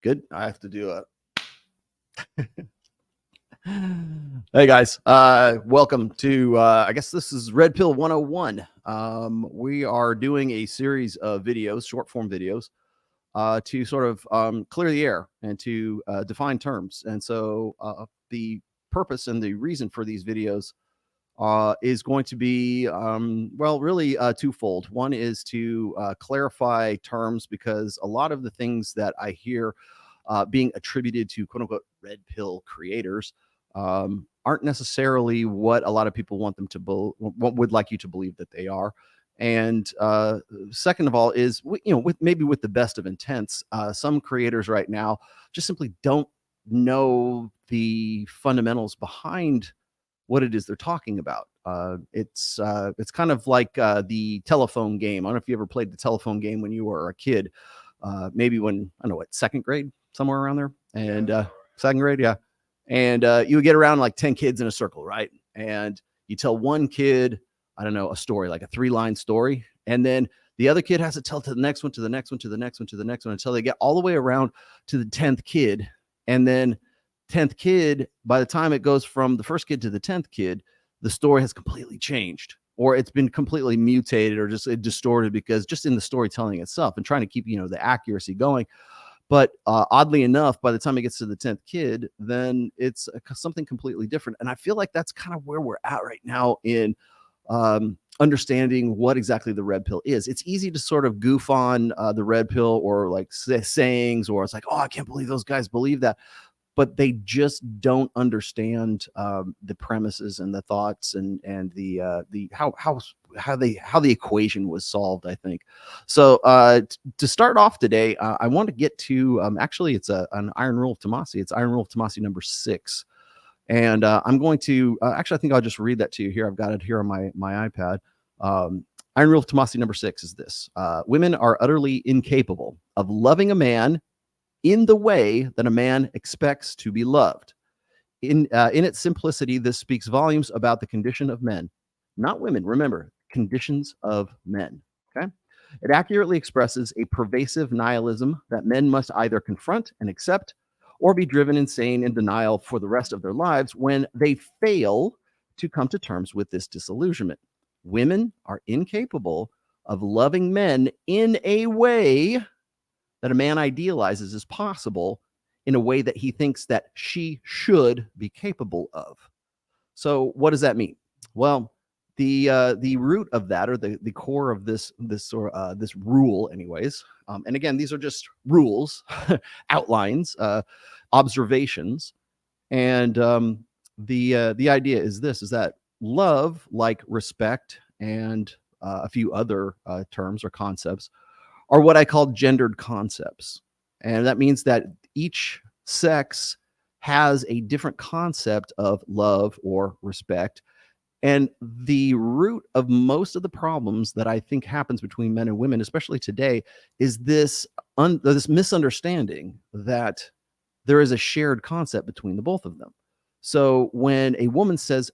Good. I have to do a. Hey guys, welcome to I guess this is Red Pill 101. We are doing a series of videos, short form videos, to sort of clear the air and to define terms. And so the purpose and the reason for these videos is going to be, well, really twofold. One is to clarify terms, because a lot of the things that I hear being attributed to quote unquote red pill creators aren't necessarily what a lot of people want them to what would like you to believe that they are. And second of all is, with maybe with the best of intents, some creators right now just simply don't know the fundamentals behind what it is they're talking about. It's kind of like the telephone game. I don't know if you ever played the telephone game when you were a kid. Maybe when, I don't know what, second grade, somewhere around there. And second grade, yeah. And you would get around like 10 kids in a circle, right? And you tell one kid, I don't know, a story, like a 3-line story. And then the other kid has to tell to the next one, to the next one, to the next one, to the next one, until they get all the way around to the 10th kid. And then 10th kid, by the time it goes from the first kid to the 10th kid, the story has completely changed, or it's been completely mutated or just distorted, because just in the storytelling itself and trying to keep, the accuracy going. But oddly enough, by the time it gets to the 10th kid, then it's something completely different. And I feel like that's kind of where we're at right now in understanding what exactly the red pill is. It's easy to sort of goof on the red pill, or like sayings, or it's like, oh, I can't believe those guys believe that. But they just don't understand the premises and the thoughts and the how the equation was solved, I think. So to start off today, I want to get to actually it's an Iron Rule of Tamasi. It's Iron Rule of Tamasi number 6, and I'm going to actually, I think I'll just read that to you here. I've got it here on my iPad. Iron Rule of Tamasi number 6 is this: women are utterly incapable of loving a man in the way that a man expects to be loved. In its simplicity, this speaks volumes about the condition of men, not women. Remember, conditions of men. Okay. It accurately expresses a pervasive nihilism that men must either confront and accept, or be driven insane in denial for the rest of their lives when they fail to come to terms with this disillusionment. Women are incapable of loving men in a way that a man idealizes as possible, in a way that he thinks that she should be capable of. So what does that mean? Well, the root of that, or the core of this rule, anyways. And again, these are just rules, outlines, observations, and the idea is this: is that love, like respect and a few other terms or concepts, are what I call gendered concepts. And that means that each sex has a different concept of love or respect. And the root of most of the problems that I think happens between men and women, especially today, is this misunderstanding that there is a shared concept between the both of them. So when a woman says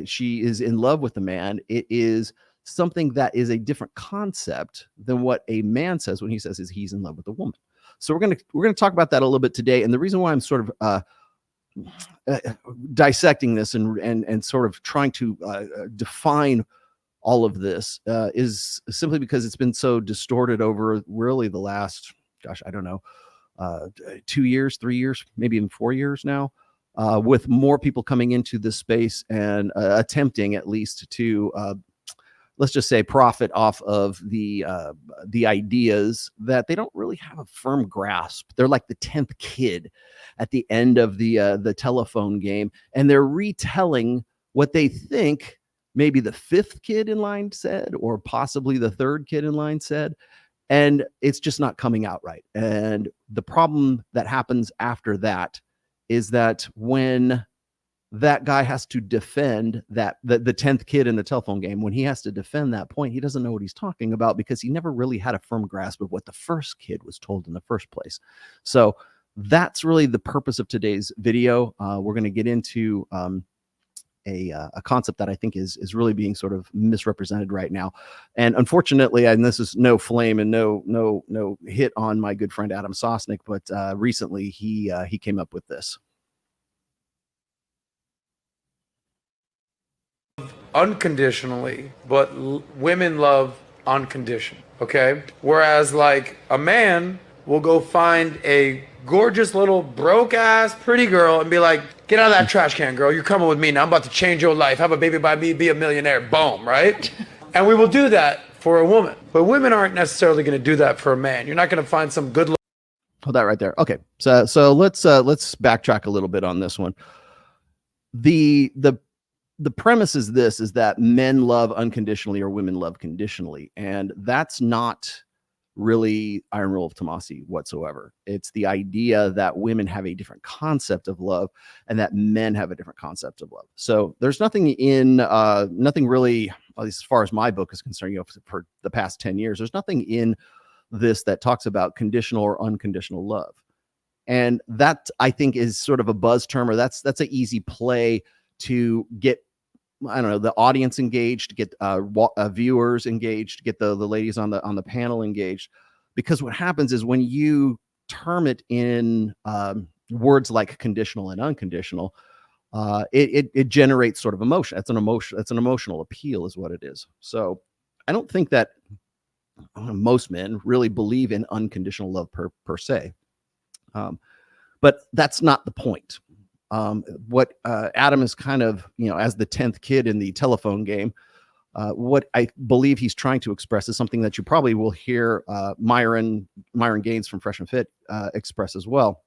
she is in love with a man, it is something that is a different concept than what a man says when he says he's in love with a woman. So we're gonna talk about that a little bit today. And the reason why I'm sort of dissecting this and sort of trying to define all of this is simply because it's been so distorted over really the last, gosh, I don't know, 2 years, 3 years, maybe even 4 years now. With more people coming into this space and attempting, at least, to let's just say, profit off of the ideas that they don't really have a firm grasp. They're like the 10th kid at the end of the telephone game, and they're retelling what they think maybe the 5th kid in line said, or possibly the 3rd kid in line said, and it's just not coming out right. And the problem that happens after that is that when that guy has to defend that, the 10th kid in the telephone game, when he has to defend that point, he doesn't know what he's talking about, because he never really had a firm grasp of what the first kid was told in the first place. So that's really the purpose of today's video. We're going to get into a concept that I think is really being sort of misrepresented right now. And unfortunately, and this is no flame and no hit on my good friend Adam Sosnick, but recently he came up with this. Unconditionally, but women love unconditional, okay? Whereas like a man will go find a gorgeous little broke ass pretty girl and be like, get out of that trash can, girl, you're coming with me now, I'm about to change your life, have a baby by me, be a millionaire, boom, right? And we will do that for a woman, but women aren't necessarily going to do that for a man. You're not going to find some good Hold that right there. Okay, so let's backtrack a little bit on this one. The premise is this, is that men love unconditionally or women love conditionally. And that's not really Iron Rule of Tamasi whatsoever. It's the idea that women have a different concept of love and that men have a different concept of love. So there's nothing nothing really, at least as far as my book is concerned, for the past 10 years, there's nothing in this that talks about conditional or unconditional love. And that, I think, is sort of a buzz term, or that's an easy play to get, I don't know, the audience engaged, get viewers engaged, get the ladies on the panel engaged. Because what happens is when you term it in words like conditional and unconditional, it generates sort of emotion. It's an emotional appeal, is what it is. So I don't think that most men really believe in unconditional love per se, but that's not the point. What Adam is kind of, as the 10th kid in the telephone game, what I believe he's trying to express is something that you probably will hear Myron Gaines from Fresh and Fit express as well.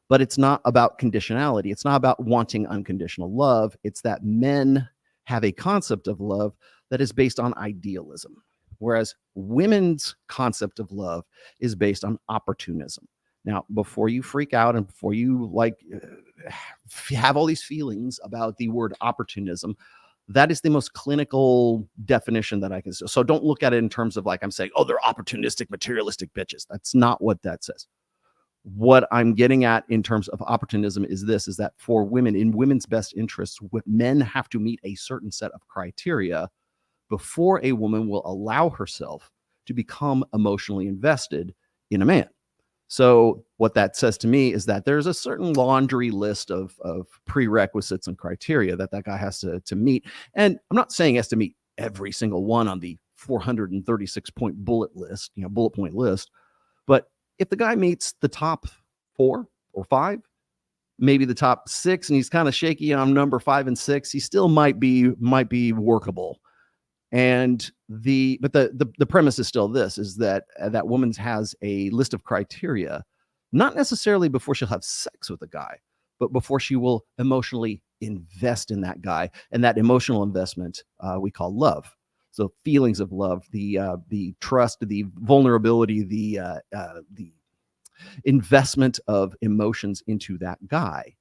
But it's not about conditionality. It's not about wanting unconditional love. It's that men have a concept of love that is based on idealism, whereas women's concept of love is based on opportunism. Now, before you freak out and before you have all these feelings about the word opportunism, that is the most clinical definition that I can say. So don't look at it in terms of I'm saying, oh, they're opportunistic, materialistic bitches. That's not what that says. What I'm getting at in terms of opportunism is this, is that for women, in women's best interests, men have to meet a certain set of criteria before a woman will allow herself to become emotionally invested in a man. So what that says to me is that there's a certain laundry list of prerequisites and criteria that guy has to meet. And I'm not saying he has to meet every single one on the 436 point bullet point list. But if the guy meets the top 4 or 5, maybe the top 6, and he's kind of shaky on number 5 and 6, he still might be workable. And the premise is still this, is that that woman has a list of criteria, not necessarily before she'll have sex with a guy, but before she will emotionally invest in that guy. And that emotional investment we call love. So feelings of love, the trust, the vulnerability, the investment of emotions into that guy.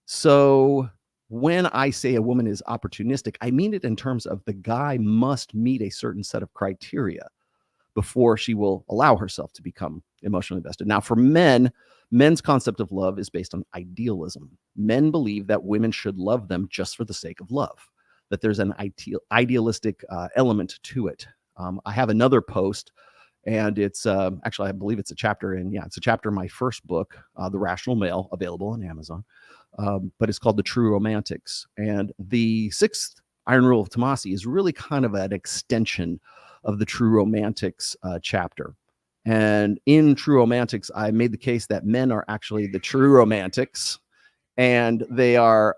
So when I say a woman is opportunistic, I mean it in terms of the guy must meet a certain set of criteria before she will allow herself to become emotionally invested. Now, for men's concept of love is based on idealism. Men believe that women should love them just for the sake of love, that there's an idealistic element to it. I have another post, and it's actually, I believe it's a chapter in my first book, The Rational Male, available on Amazon. But it's called The True Romantics. And the 6th Iron Rule of Tamasi is really kind of an extension of the True Romantics chapter. And in True Romantics, I made the case that men are actually the true romantics, and they are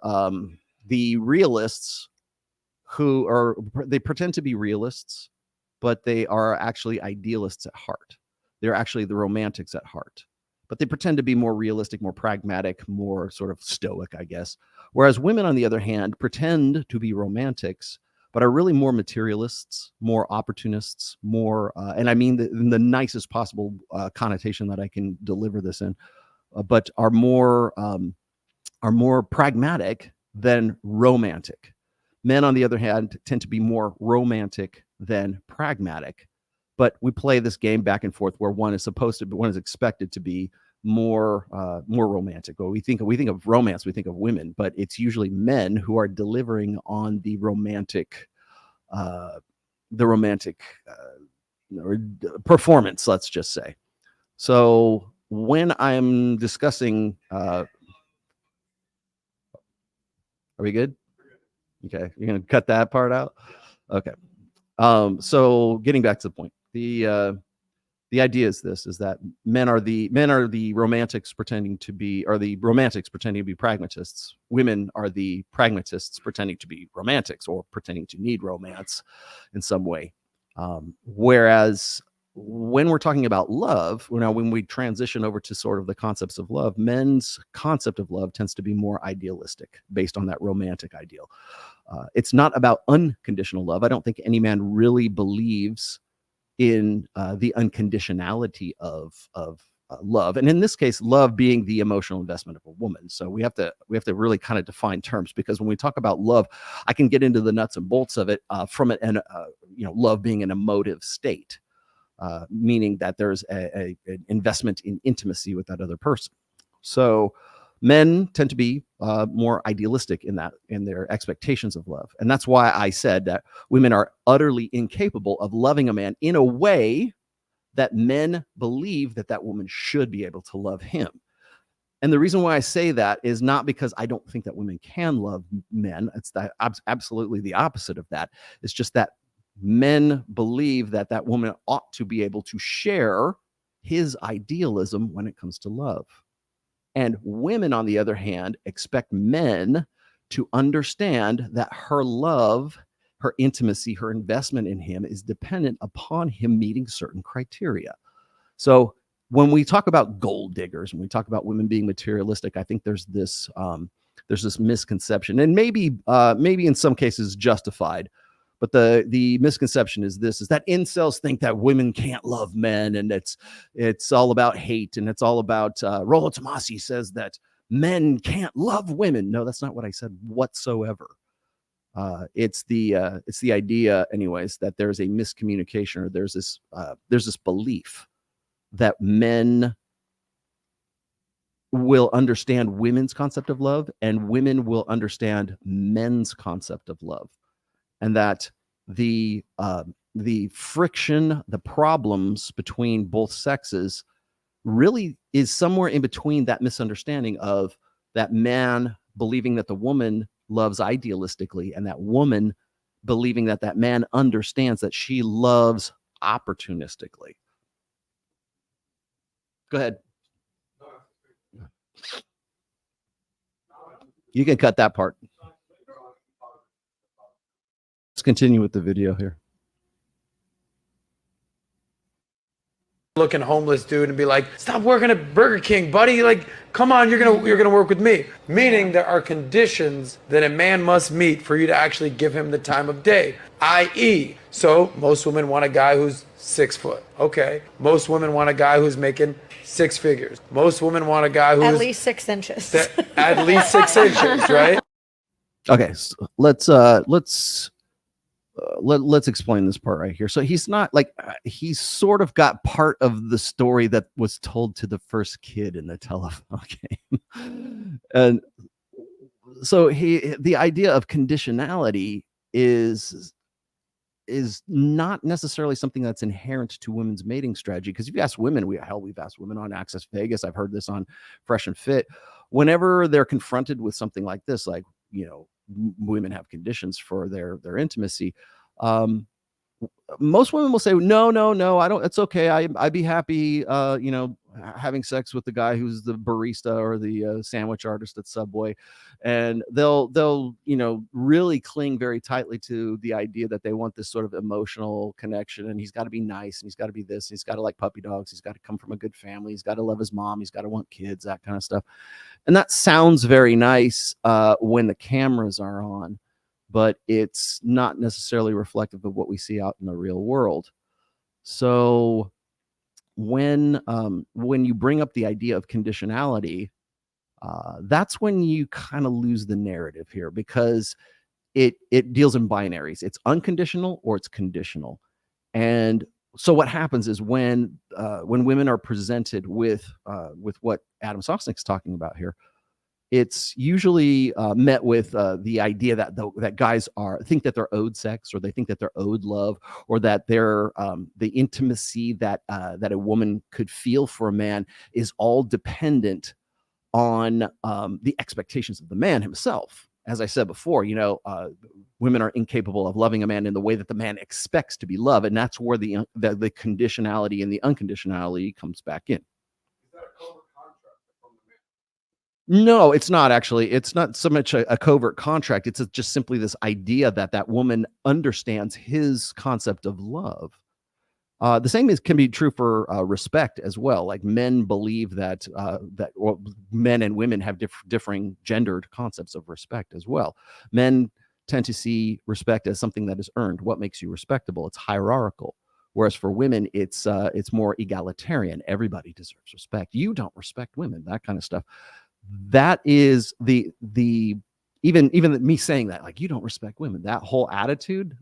the realists they pretend to be realists, but they are actually idealists at heart. They're actually the romantics at heart. But they pretend to be more realistic, more pragmatic, more sort of stoic, I guess. Whereas women, on the other hand, pretend to be romantics, but are really more materialists, more opportunists, more, and I mean in the nicest possible connotation that I can deliver this in, but are more pragmatic than romantic. Men, on the other hand, tend to be more romantic than pragmatic. But we play this game back and forth where one is expected to be more romantic. Well, we think of romance, we think of women, but it's usually men who are delivering on the romantic or performance, let's just say. So when I'm discussing, are we good? Okay, you're gonna cut that part out. Okay. So getting back to the point, the idea is this: is that men are the romantics pretending to be, or the romantics pretending to be pragmatists. Women are the pragmatists pretending to be romantics, or pretending to need romance in some way. Whereas when we're talking about love, when we transition over to sort of the concepts of love, men's concept of love tends to be more idealistic, based on that romantic ideal. It's not about unconditional love. I don't think any man really believes in the unconditionality of love, and in this case, love being the emotional investment of a woman. So we have to really kind of define terms, because when we talk about love, I can get into the nuts and bolts of it from it, and love being an emotive state, meaning that there's an investment in intimacy with that other person. So men tend to be more idealistic in their expectations of love, and that's why I said that women are utterly incapable of loving a man in a way that men believe that woman should be able to love him. And the reason why I say that is not because I don't think that women can love men. It's absolutely the opposite of that. It's just that men believe that woman ought to be able to share his idealism when it comes to love. And women, on the other hand, expect men to understand that her love, her intimacy, her investment in him is dependent upon him meeting certain criteria. So when we talk about gold diggers, when we talk about women being materialistic, I think there's this misconception, and maybe in some cases justified. But the misconception is that incels think that women can't love men, and it's all about hate, and it's all about Ru of Tamasi says that men can't love women. No, that's not what I said whatsoever. It's the idea, anyways, that there's a miscommunication, or there's this belief that men will understand women's concept of love, and women will understand men's concept of love, and that the friction, the problems between both sexes really is somewhere in between that misunderstanding of that man believing that the woman loves idealistically, and that woman believing that man understands that she loves opportunistically. Go ahead. You can cut that part. Let's continue with the video here. Looking homeless dude and be like, stop working at Burger King, buddy. Like, come on, you're gonna work with me. Meaning there are conditions that a man must meet for you to actually give him the time of day. I.e., so most women want a guy who's 6 foot. Okay. Most women want a guy who's making 6 figures. Most women want a guy who's at least 6 inches. At least 6 inches, right? Okay, so let's explain this part right here. So he's not like, he's sort of got part of the story that was told to the first kid in the telephone game. And so the idea of conditionality is not necessarily something that's inherent to women's mating strategy. Because if you ask women, we've asked women on Access Vegas, I've heard this on Fresh and Fit, whenever they're confronted with something like this, like, women have conditions for their intimacy, most women will say, no, I don't, it's okay, I'd be happy having sex with the guy who's the barista or the sandwich artist at Subway. And they'll really cling very tightly to the idea that they want this sort of emotional connection, and he's got to be nice, and he's got to be this, and he's got to like puppy dogs, he's got to come from a good family, he's got to love his mom, he's got to want kids, that kind of stuff. And that sounds very nice when the cameras are on, but it's not necessarily reflective of what we see out in the real world. So when you bring up the idea of conditionality, that's when you kind of lose the narrative here, because it deals in binaries. It's unconditional or it's conditional. And So what happens is when women are presented with what Adam Sosnick's talking about here, it's usually met with the idea that that guys think that they're owed sex, or they think that they're owed love, or that they're the intimacy that that a woman could feel for a man is all dependent on the expectations of the man himself. As I said before, women are incapable of loving a man in the way that the man expects to be loved, and that's where the conditionality and the unconditionality comes back in. No, it's not actually. It's not so much a covert contract. It's just simply this idea that that woman understands his concept of love. The same can be true for respect as well. Like men believe that men and women have differing gendered concepts of respect as well. Men tend to see respect as something that is earned. What makes you respectable? It's hierarchical. Whereas for women, it's more egalitarian. Everybody deserves respect. You don't respect women, that kind of stuff. That is the even me saying that, like, you don't respect women. That whole attitude,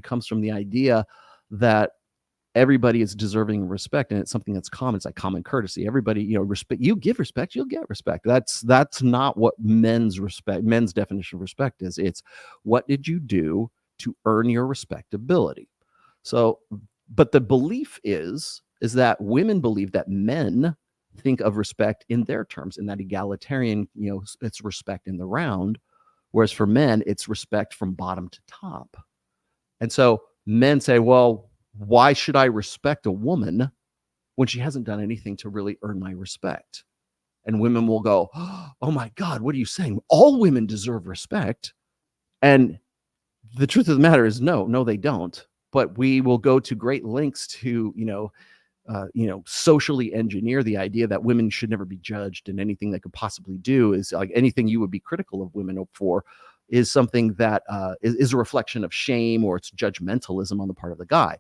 comes from the idea that everybody is deserving of respect, and it's something that's common. It's like common courtesy. Everybody, respect. You give respect, you'll get respect. That's not what men's definition of respect is. It's what did you do to earn your respectability. So, but the belief is that women believe that men think of respect in their terms, in that egalitarian, it's respect in the round, whereas for men, it's respect from bottom to top. And so men say, well, why should I respect a woman when she hasn't done anything to really earn my respect? And women will go, oh my God, what are you saying? All women deserve respect. And the truth of the matter is, no, they don't. But we will go to great lengths to, socially engineer the idea that women should never be judged, and anything they could possibly do is like anything you would be critical of women for is something that is a reflection of shame, or it's judgmentalism on the part of the guy.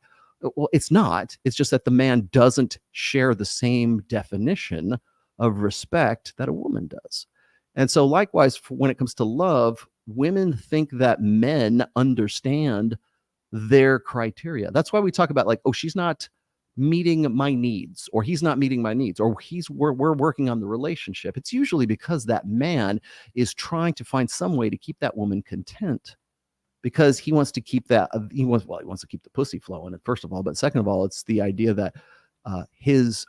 Well, it's not. It's just that the man doesn't share the same definition of respect that a woman does. And so likewise, when it comes to love, women think that men understand their criteria. That's why we talk about, like, oh, she's not meeting my needs, or he's not meeting my needs, or we're working on the relationship. It's usually because that man is trying to find some way to keep that woman content, because he wants to keep that he wants to keep the pussy flowing, first of all, but second of all, it's the idea that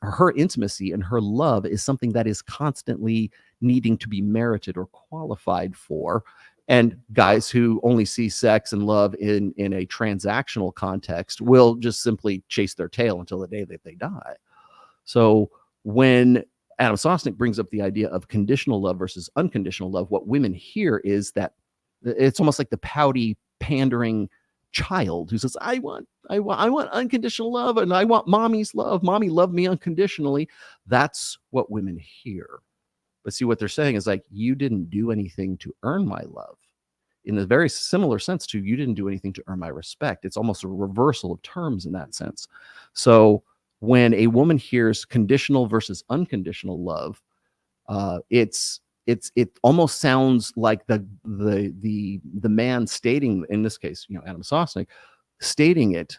her intimacy and her love is something that is constantly needing to be merited or qualified for. And guys who only see sex and love in a transactional context will just simply chase their tail until the day that they die. So when Adam Sosnick brings up the idea of conditional love versus unconditional love, what women hear is that it's almost like the pouty, pandering child who says, I want unconditional love, and I want mommy's love. Mommy loved me unconditionally. That's what women hear. But see, what they're saying is, like, you didn't do anything to earn my love. In a very similar sense to, you didn't do anything to earn my respect. It's almost a reversal of terms in that sense. So when a woman hears conditional versus unconditional love, it almost sounds like the man stating, in this case, Adam Sosnick, stating it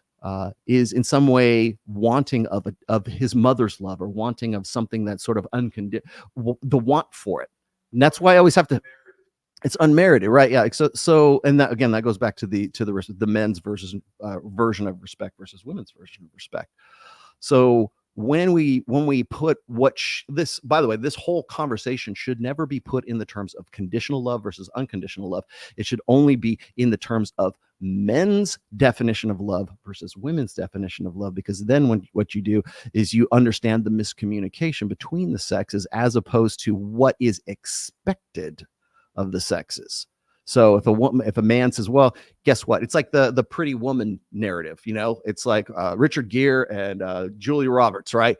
is in some way wanting of his mother's love, or wanting of something that's sort of unconditional, the want for it. And that's why I always have to. It's unmerited, right? Yeah. So, and that, again, that goes back to the men's version of respect versus women's version of respect. So when we put this, by the way, this whole conversation should never be put in the terms of conditional love versus unconditional love. It should only be in the terms of men's definition of love versus women's definition of love, because then what you do is you understand the miscommunication between the sexes, as opposed to what is expected of the sexes. So if a man says, well, guess what? It's like the Pretty Woman narrative, it's like Richard Gere and Julia Roberts, right?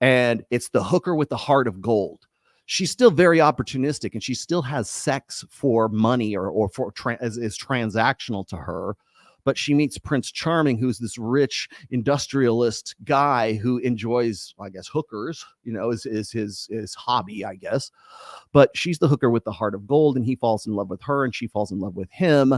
And it's the hooker with the heart of gold. She's still very opportunistic, and she still has sex for money, or for is transactional to her. But she meets Prince Charming, who's this rich industrialist guy who enjoys, I guess, hookers, is his hobby, I guess. But she's the hooker with the heart of gold, and he falls in love with her, and she falls in love with him.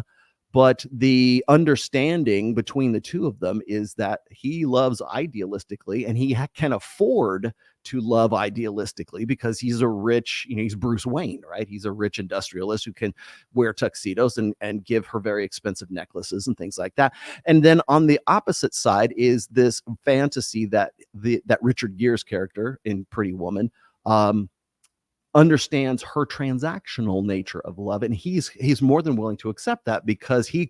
But the understanding between the two of them is that he loves idealistically, and he can afford to love idealistically because he's a rich, he's Bruce Wayne, right? He's a rich industrialist who can wear tuxedos and give her very expensive necklaces and things like that. And then on the opposite side is this fantasy that that Richard Gere's character in Pretty Woman understands her transactional nature of love, and he's more than willing to accept that because he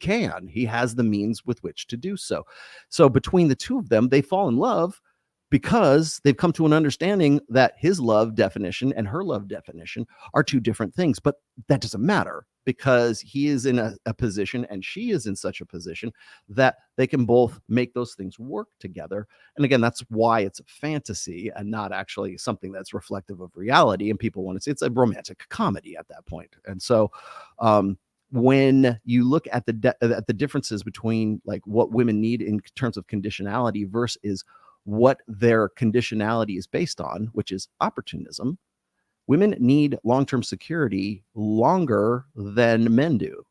has the means with which to do so. So between the two of them, they fall in love because they've come to an understanding that his love definition and her love definition are two different things. But that doesn't matter because he is in a position and she is in such a position that they can both make those things work together. And again, that's why it's a fantasy and not actually something that's reflective of reality. And people want to say it's a romantic comedy at that point. And so when you look at the differences between like what women need in terms of conditionality versus what their conditionality is based on, which is opportunism, women need long-term security longer than men do.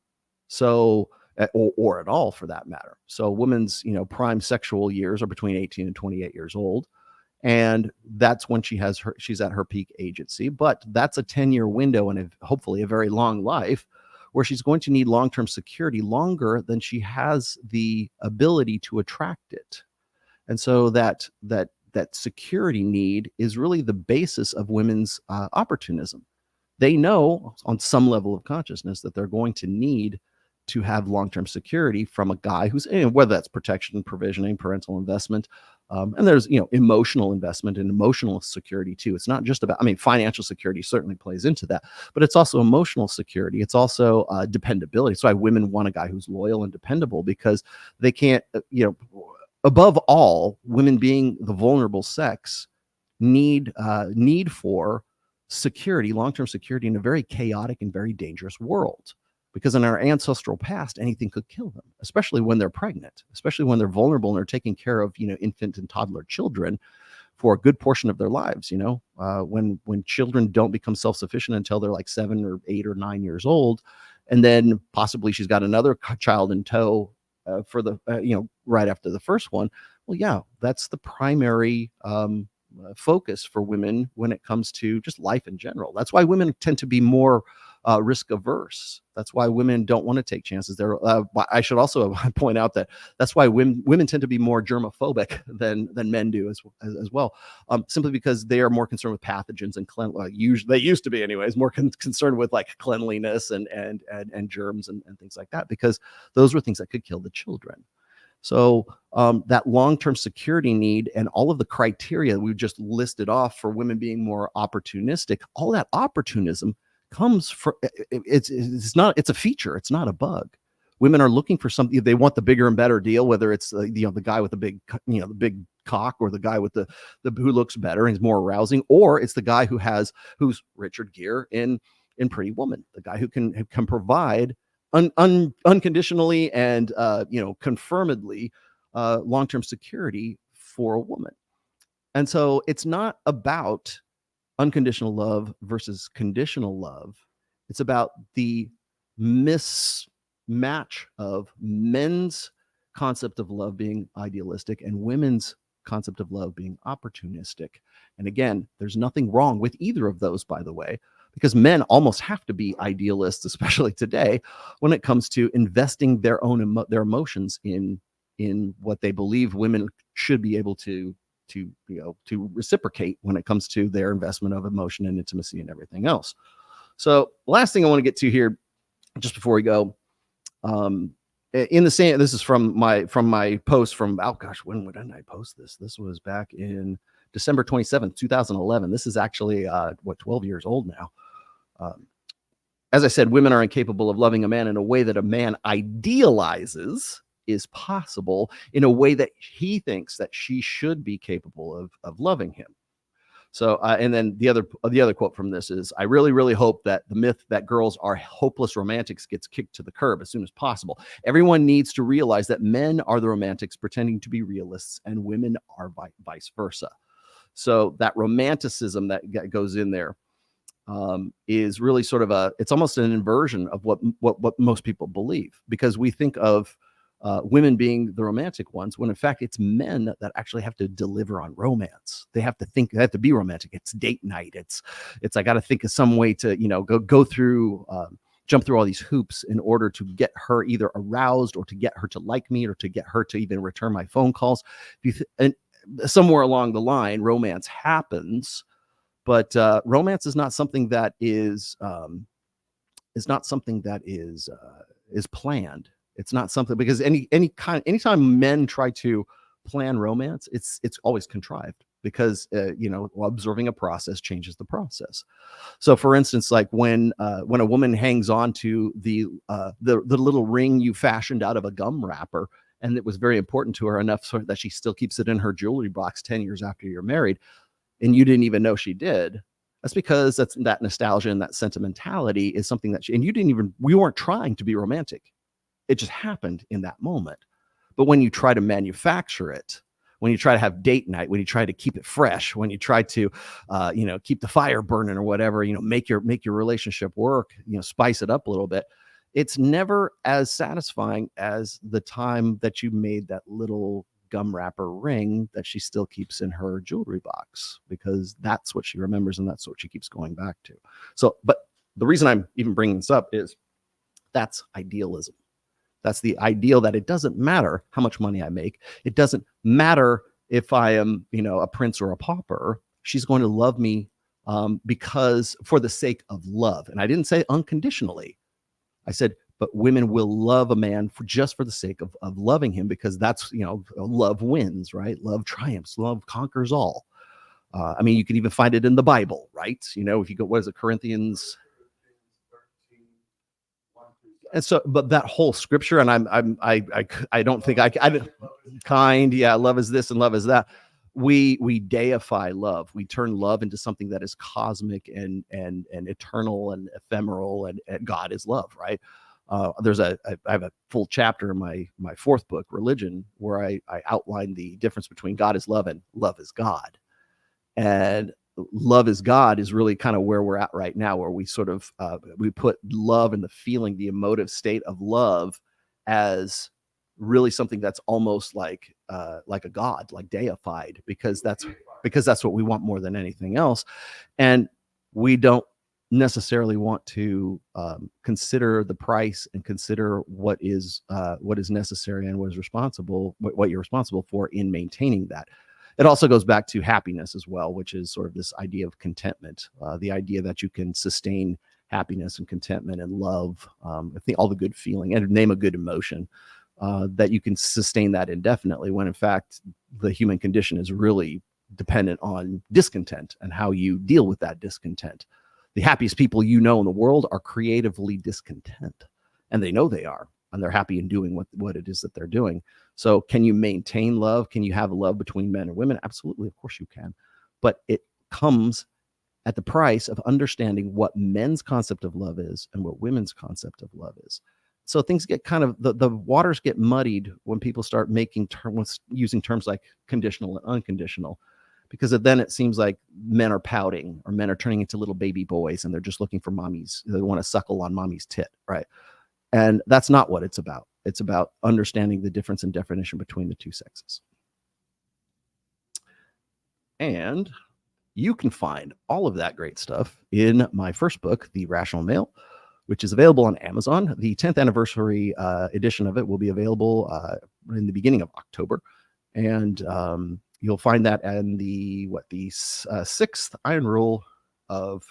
So, or at all for that matter. So women's, prime sexual years are between 18 and 28 years old. And that's when she's at her peak agency, but that's a 10-year window and hopefully a very long life where she's going to need long-term security longer than she has the ability to attract it. And so that security need is really the basis of women's opportunism. They know on some level of consciousness that they're going to need to have long-term security from a guy who's, whether that's protection, provisioning, parental investment, and there's emotional investment and emotional security too. It's not just about, financial security certainly plays into that, but it's also emotional security. It's also dependability. That's why women want a guy who's loyal and dependable, because they can't, above all, women being the vulnerable sex need for security, long-term security in a very chaotic and very dangerous world. Because in our ancestral past, anything could kill them, especially when they're pregnant, especially when they're vulnerable and are taking care of, infant and toddler children for a good portion of their lives. When children don't become self-sufficient until they're like 7 or 8 or 9 years old, and then possibly she's got another child in tow for the right after the first one. Well, yeah, that's the primary focus for women when it comes to just life in general. That's why women tend to be more risk averse. That's why women don't want to take chances. I should also point out that that's why women tend to be more germophobic than men do as well, simply because they are more concerned with pathogens and they used to be anyways, more concerned with like cleanliness and germs and things like that, because those were things that could kill the children. So that long-term security need and all of the criteria we've just listed off for women being more opportunistic, all that opportunism comes from, it's a feature. It's not a bug. Women are looking for something. They want the bigger and better deal, whether it's the guy with the big, the big cock, or the guy with the who looks better and is more arousing, or it's the guy who's Richard Gere in Pretty Woman, the guy who can provide unconditionally and confirmedly long-term security for a woman. And so it's not about unconditional love versus conditional love. It's about the mismatch of men's concept of love being idealistic and women's concept of love being opportunistic. And again, there's nothing wrong with either of those, by the way, because men almost have to be idealists, especially today, when it comes to investing their emotions in what they believe women should be able to reciprocate when it comes to their investment of emotion and intimacy and everything else. So last thing I want to get to here, just before we go, in the same, this is from my post from, oh gosh, when did I post this? This was back in December 27th, 2011. This is actually 12 years old now. As I said, women are incapable of loving a man in a way that a man idealizes is possible, in a way that he thinks that she should be capable of loving him. So, and then the other quote from this is, I really, really hope that the myth that girls are hopeless romantics gets kicked to the curb as soon as possible. Everyone needs to realize that men are the romantics pretending to be realists, and women are vice versa. So that romanticism that goes in there is really sort of it's almost an inversion of what most people believe, because we think of women being the romantic ones, when in fact it's men that actually have to deliver on romance. They have to be romantic. It's date night. It's I got to think of some way to go through jump through all these hoops in order to get her either aroused, or to get her to like me, or to get her to even return my phone calls. And somewhere along the line, romance happens, but romance is not something that is planned. It's not something, because anytime men try to plan romance, it's always contrived, because observing a process changes the process. So, for instance, like when a woman hangs on to the little ring you fashioned out of a gum wrapper, and it was very important to her enough so that she still keeps it in her jewelry box 10 years after you're married, and you didn't even know she did. That's because that nostalgia and that sentimentality is something that we weren't trying to be romantic. It just happened in that moment. But when you try to manufacture it, when you try to have date night, when you try to keep it fresh, when you try to, keep the fire burning or whatever, make your relationship work, spice it up a little bit, it's never as satisfying as the time that you made that little gum wrapper ring that she still keeps in her jewelry box, because that's what she remembers and that's what she keeps going back to. So, but the reason I'm even bringing this up is that's idealism. That's the ideal that it doesn't matter how much money I make. It doesn't matter if I am, a prince or a pauper. She's going to love me because for the sake of love. And I didn't say unconditionally. I said, but women will love a man just for the sake of loving him, because that's, love wins, right? Love triumphs. Love conquers all. You can even find it in the Bible, right? If you go, what is it, Corinthians? And so, but that whole scripture, and I don't think I kind, yeah, love is this and love is that. We deify love. We turn love into something that is cosmic and eternal and ephemeral, and God is love, right? I have a full chapter in my fourth book, Religion, where I outline the difference between God is love and love is God. And love is God is really kind of where we're at right now, where we sort of we put love and the feeling, the emotive state of love, as really something that's almost like a god, like deified, because that's what we want more than anything else. And we don't necessarily want to consider the price and consider what is necessary and what you're responsible for in maintaining that. It also goes back to happiness as well, which is sort of this idea of contentment, the idea that you can sustain happiness and contentment and love, I think all the good feeling, and name a good emotion, that you can sustain that indefinitely, when in fact the human condition is really dependent on discontent and how you deal with that discontent. The happiest people in the world are creatively discontent, and they know they are, and they're happy in doing what it is that they're doing. So can you maintain love? Can you have love between men and women? Absolutely. Of course you can. But it comes at the price of understanding what men's concept of love is and what women's concept of love is. So things get kind of, the waters get muddied when people start using terms like conditional and unconditional, because then it seems like men are pouting, or men are turning into little baby boys, and they're just looking for mommies. They want to suckle on mommy's tit, right? And that's not what it's about. It's about understanding the difference in definition between the two sexes. And you can find all of that great stuff in my first book, The Rational Male, which is available on Amazon. The 10th anniversary edition of it will be available in the beginning of October. And you'll find that in the sixth iron rule of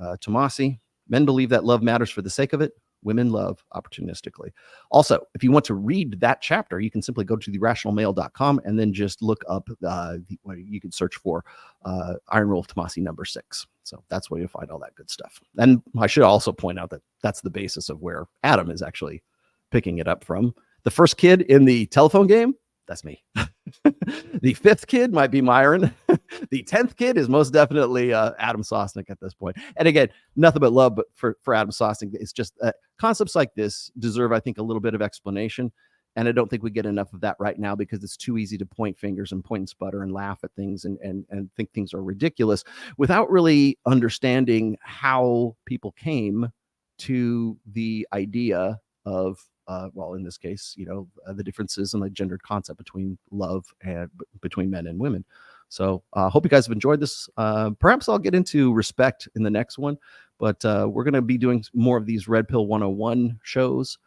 Tamasi. Men believe that love matters for the sake of it. Women love opportunistically. Also, if you want to read that chapter, you can simply go to therationalmale.com and then just look up, you can search for Iron Rule of Tamasi number 6. So that's where you'll find all that good stuff. And I should also point out that that's the basis of where Adam is actually picking it up from. The first kid in the telephone game, that's me. The 5th kid might be Myron. The 10th kid is most definitely Adam Sosnick at this point. And again, nothing but love, but for Adam Sosnick, it's just concepts like this deserve, I think, a little bit of explanation. And I don't think we get enough of that right now because it's too easy to point fingers and point and sputter and laugh at things and think things are ridiculous without really understanding how people came to the idea of well, in this case, the differences in the gendered concept between love and between men and women. So hope you guys have enjoyed this. Perhaps I'll get into respect in the next one, but we're going to be doing more of these Red Pill 101 shows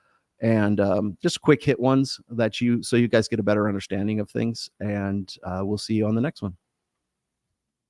and just quick hit ones so you guys get a better understanding of things. And we'll see you on the next one.